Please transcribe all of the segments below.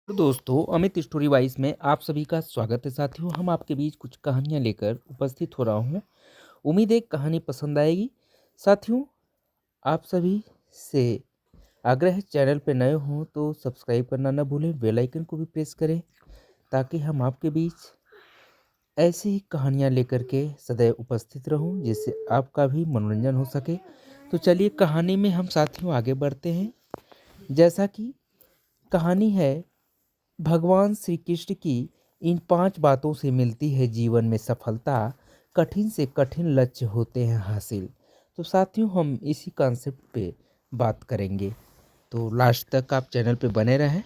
तो दोस्तों, Amit story wise में आप सभी का स्वागत है। साथियों, हम आपके बीच कुछ कहानियां लेकर उपस्थित हो रहा हूं। उम्मीद है कहानी पसंद आएगी। साथियों, आप सभी से आग्रह है, चैनल पे नए हों तो सब्सक्राइब करना ना भूलें, बेल आइकन को भी प्रेस करें ताकि हम आपके बीच ऐसी ही कहानियां लेकर के सदैव उपस्थित रहूं, जिससे आपका भी मनोरंजन हो सके। तो चलिए कहानी में हम साथियों आगे बढ़ते हैं। जैसा कि कहानी है, भगवान श्री कृष्ण की इन 5 बातों से मिलती है जीवन में सफलता। कठिन से कठिन लक्ष्य होते हैं हासिल। तो साथियों, हम इसी कॉन्सेप्ट पे बात करेंगे, तो लास्ट तक आप चैनल पे बने रहें।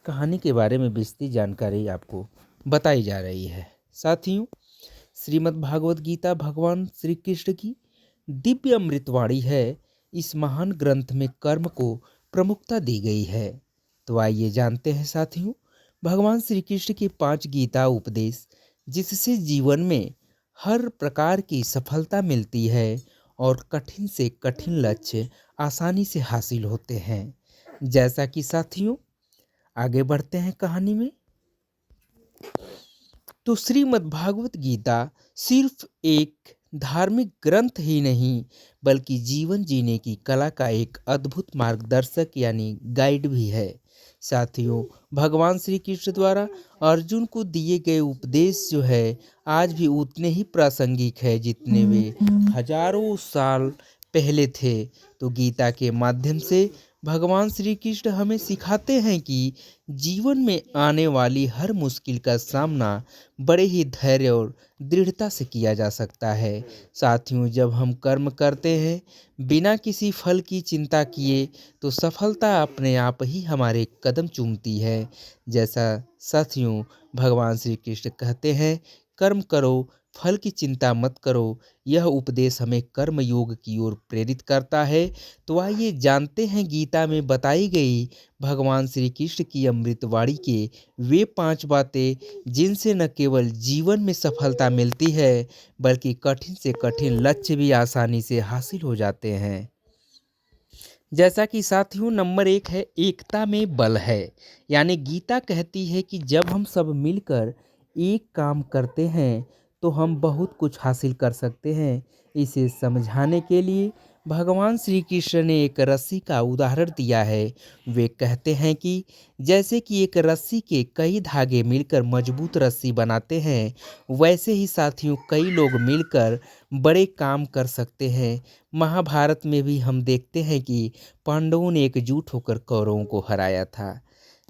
कहानी के बारे में विस्तृत जानकारी आपको बताई जा रही है। साथियों, श्रीमद् भागवत गीता भगवान श्री कृष्ण की दिव्य अमृतवाणी है। इस महान ग्रंथ में कर्म को प्रमुखता दी गई है। तो आइए जानते हैं साथियों, भगवान श्री कृष्ण के 5 गीता उपदेश, जिससे जीवन में हर प्रकार की सफलता मिलती है और कठिन से कठिन लक्ष्य आसानी से हासिल होते हैं। जैसा कि साथियों आगे बढ़ते हैं कहानी में, तो श्रीमद् भागवत गीता सिर्फ एक धार्मिक ग्रंथ ही नहीं, बल्कि जीवन जीने की कला का एक अद्भुत मार्गदर्शक यानी गाइड भी है। साथियों, भगवान श्री कृष्ण द्वारा अर्जुन को दिए गए उपदेश जो है आज भी उतने ही प्रासंगिक है जितने वे हजारों साल पहले थे। तो गीता के माध्यम से भगवान श्री कृष्ण हमें सिखाते हैं कि जीवन में आने वाली हर मुश्किल का सामना बड़े ही धैर्य और दृढ़ता से किया जा सकता है। साथियों, जब हम कर्म करते हैं बिना किसी फल की चिंता किए, तो सफलता अपने आप ही हमारे कदम चूमती है। जैसा साथियों भगवान श्री कृष्ण कहते हैं, कर्म करो, फल की चिंता मत करो। यह उपदेश हमें कर्म योग की ओर प्रेरित करता है। तो आइए जानते हैं गीता में बताई गई भगवान श्री कृष्ण की अमृतवाणी के वे 5 बातें, जिनसे न केवल जीवन में सफलता मिलती है, बल्कि कठिन से कठिन लक्ष्य भी आसानी से हासिल हो जाते हैं। जैसा कि साथियों नंबर 1 है, एकता में बल है। यानी गीता कहती है कि जब हम सब मिलकर एक काम करते हैं तो हम बहुत कुछ हासिल कर सकते हैं। इसे समझाने के लिए भगवान श्री कृष्ण ने एक रस्सी का उदाहरण दिया है। वे कहते हैं कि जैसे कि एक रस्सी के कई धागे मिलकर मजबूत रस्सी बनाते हैं, वैसे ही साथियों कई लोग मिलकर बड़े काम कर सकते हैं। महाभारत में भी हम देखते हैं कि पांडवों ने एकजुट होकर कौरवों को हराया था।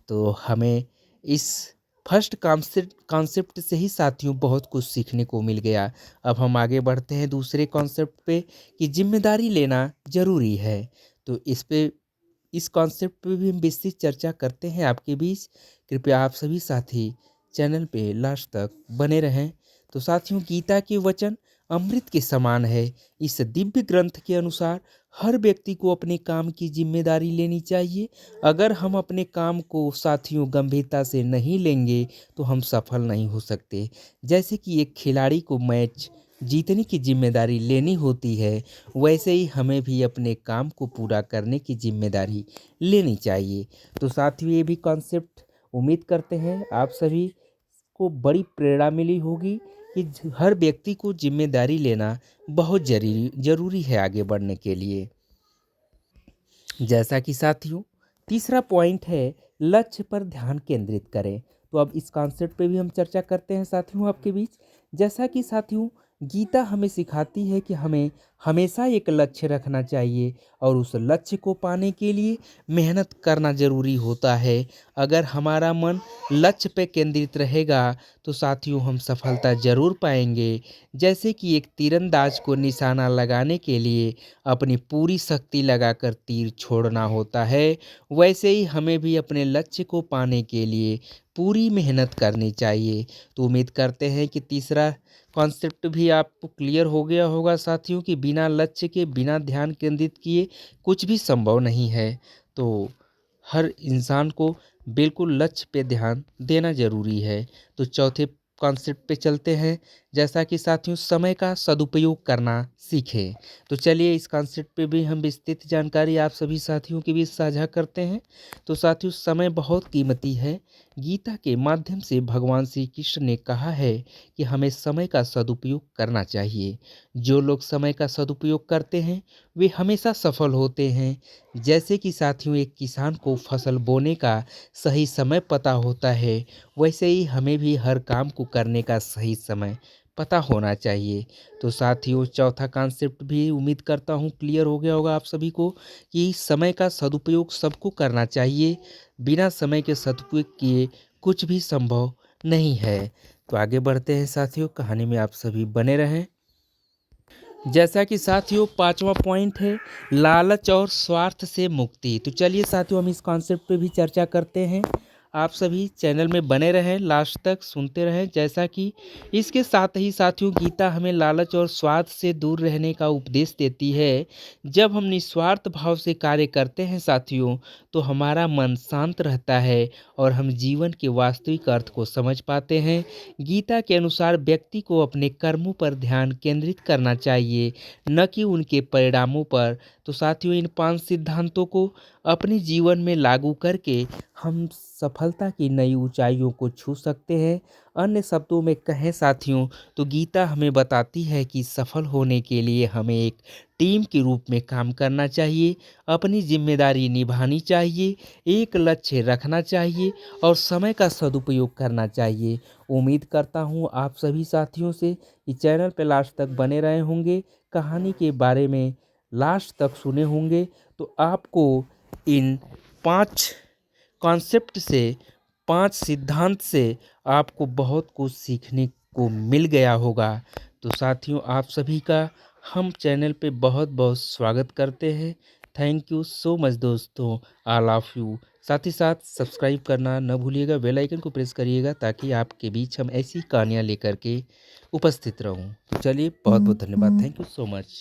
तो हमें इस फर्स्ट कॉन्सेप्ट से ही साथियों बहुत कुछ सीखने को मिल गया। अब हम आगे बढ़ते हैं दूसरे कॉन्सेप्ट पे कि जिम्मेदारी लेना ज़रूरी है। तो इस कॉन्सेप्ट पे भी हम विस्तृत चर्चा करते हैं आपके बीच। कृपया आप सभी साथी चैनल पे लास्ट तक बने रहें। तो साथियों, गीता के वचन अमृत के समान है। इस दिव्य ग्रंथ के अनुसार हर व्यक्ति को अपने काम की जिम्मेदारी लेनी चाहिए। अगर हम अपने काम को साथियों गंभीरता से नहीं लेंगे तो हम सफल नहीं हो सकते। जैसे कि एक खिलाड़ी को मैच जीतने की जिम्मेदारी लेनी होती है, वैसे ही हमें भी अपने काम को पूरा करने की जिम्मेदारी लेनी चाहिए। तो साथियों, ये भी कॉन्सेप्ट उम्मीद करते हैं आप सभी को बड़ी प्रेरणा मिली होगी कि हर व्यक्ति को जिम्मेदारी लेना बहुत जरूरी है आगे बढ़ने के लिए। जैसा कि साथियों तीसरा पॉइंट है, लक्ष्य पर ध्यान केंद्रित करें। तो अब इस कॉन्सेप्ट पे भी हम चर्चा करते हैं साथियों आपके बीच। जैसा कि साथियों गीता हमें सिखाती है कि हमें हमेशा एक लक्ष्य रखना चाहिए और उस लक्ष्य को पाने के लिए मेहनत करना ज़रूरी होता है। अगर हमारा मन लक्ष्य पे केंद्रित रहेगा तो साथियों हम सफलता ज़रूर पाएंगे। जैसे कि एक तीरंदाज को निशाना लगाने के लिए अपनी पूरी शक्ति लगाकर तीर छोड़ना होता है, वैसे ही हमें भी अपने लक्ष्य को पाने के लिए पूरी मेहनत करनी चाहिए। तो उम्मीद करते हैं कि तीसरा कॉन्सेप्ट भी आपको क्लियर हो गया होगा साथियों कि बिना लक्ष्य के, बिना ध्यान केंद्रित किए कुछ भी संभव नहीं है। तो हर इंसान को बिल्कुल लक्ष्य पे ध्यान देना ज़रूरी है। तो चौथे कॉन्सेप्ट पे चलते हैं, जैसा कि साथियों समय का सदुपयोग करना सीखें। तो चलिए इस कॉन्सेप्ट पे भी हम विस्तृत जानकारी आप सभी साथियों के बीच साझा करते हैं। तो साथियों समय बहुत कीमती है। गीता के माध्यम से भगवान श्री कृष्ण ने कहा है कि हमें समय का सदुपयोग करना चाहिए। जो लोग समय का सदुपयोग करते हैं वे हमेशा सफल होते हैं। जैसे कि साथियों एक किसान को फसल बोने का सही समय पता होता है, वैसे ही हमें भी हर काम को करने का सही समय पता होना चाहिए। तो साथियों चौथा कॉन्सेप्ट भी उम्मीद करता हूँ क्लियर हो गया होगा आप सभी को कि समय का सदुपयोग सबको करना चाहिए। बिना समय के सदुपयोग किए कुछ भी संभव नहीं है। तो आगे बढ़ते हैं साथियों, कहानी में आप सभी बने रहें। जैसा कि साथियों पांचवा पॉइंट है लालच और स्वार्थ से मुक्ति। तो चलिए साथियों हम इस कॉन्सेप्ट पे भी चर्चा करते हैं। आप सभी चैनल में बने रहें, लास्ट तक सुनते रहें। जैसा कि इसके साथ ही साथियों गीता हमें लालच और स्वार्थ से दूर रहने का उपदेश देती है। जब हम निस्वार्थ भाव से कार्य करते हैं साथियों, तो हमारा मन शांत रहता है और हम जीवन के वास्तविक अर्थ को समझ पाते हैं। गीता के अनुसार व्यक्ति को अपने कर्मों पर ध्यान केंद्रित करना चाहिए, न कि उनके परिणामों पर। तो साथियों इन 5 सिद्धांतों को अपने जीवन में लागू करके हम सफलता की नई ऊंचाइयों को छू सकते हैं। अन्य शब्दों में कहें साथियों तो गीता हमें बताती है कि सफल होने के लिए हमें एक टीम के रूप में काम करना चाहिए, अपनी जिम्मेदारी निभानी चाहिए, एक लक्ष्य रखना चाहिए और समय का सदुपयोग करना चाहिए। उम्मीद करता हूँ आप सभी साथियों से कि चैनल पर लास्ट तक बने रहे होंगे, कहानी के बारे में लास्ट तक सुने होंगे। तो आपको इन 5 कॉन्सेप्ट से 5 सिद्धांत से आपको बहुत कुछ सीखने को मिल गया होगा। तो साथियों आप सभी का हम चैनल पे बहुत बहुत स्वागत करते हैं। थैंक यू सो मच दोस्तों, आई लव यू। साथ ही साथ सब्सक्राइब करना न भूलिएगा, बेल आइकन को प्रेस करिएगा ताकि आपके बीच हम ऐसी कहानियाँ लेकर के उपस्थित रहूं। तो चलिए बहुत बहुत धन्यवाद, थैंक यू सो मच।